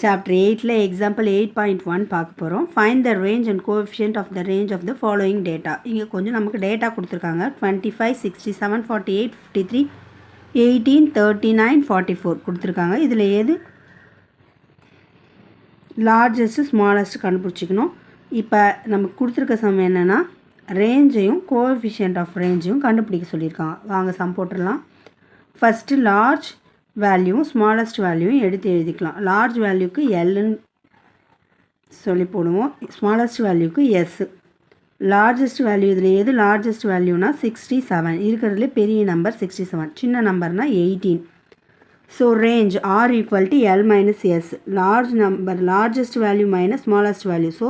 Chapter 8ல example 8.1 பார்க்க போகிறோம். Find the range and coefficient of the range of the following data. இங்கே கொஞ்சம் நமக்கு டேட்டா கொடுத்துருக்காங்க. 25, 67, 48, 53, 18, 39, 44 கொடுத்துருக்காங்க. இதில் எது லார்ஜஸ்ட் ஸ்மாலஸ்ட் கண்டுபிடிச்சிக்கணும். இப்போ நமக்கு கொடுத்துருக்க சம் என்னென்னா ரேஞ்சையும் கோஎஃபிஷியன்ட் ஆஃப் ரேஞ்சையும் கண்டுபிடிக்க சொல்லியிருக்காங்க. வாங்க சம் போட்டுடலாம். ஃபஸ்ட்டு லார்ஜ் வேல்யூவும் ஸ்மாலஸ்ட் வேல்யூவும் எடுத்து எழுதிக்கலாம். லார்ஜ் வேல்யூக்கு எல்லுன்னு சொல்லி போடுவோம், ஸ்மாலஸ்ட் வேல்யூக்கு எஸ். லார்ஜஸ்ட் வேல்யூ இதில் எது லார்ஜஸ்ட் வேல்யூனா 67, இருக்கிறதுலே பெரிய நம்பர் 67, சின்ன நம்பர்னால் 18. So range R equal to L minus S. Large number largest value minus smallest value. So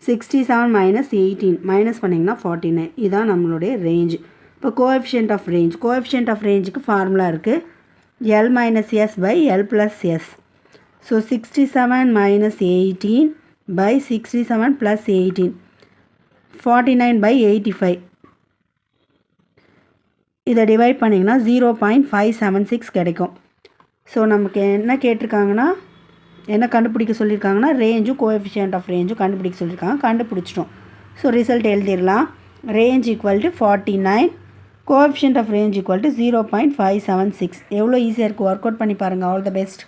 67 minus 18 minus பண்ணிங்கன்னா 49. இதுதான் நம்மளுடைய ரேஞ்ச். இப்போ coefficient of range, coefficient of ரேஞ்சுக்கு ஃபார்முலா இருக்குது L minus S by L plus S. So 67 minus 18 by 67 plus 18. 49 by 85. இதை divide பண்ணிங்கன்னா 0.576 கிடைக்கும். So நமக்கு என்ன கேட்டிருக்காங்கன்னா என்ன கண்டுபிடிக்க சொல்லியிருக்காங்கன்னா ரேஞ்சும் கோஎஃபிஷியன்ட் ஆஃப் ரேஞ்சும் கண்டுபிடிக்க சொல்லியிருக்காங்க. கண்டுபிடிச்சிட்டோம். ஸோ ரிசல்ட் எழுதிடலாம். Range equal to 49, coefficient of range equal to 0.576. எவ்வளோ ஈஸியாக இருக்குது, ஒர்க் அவுட் பண்ணி பாருங்கள். All the best.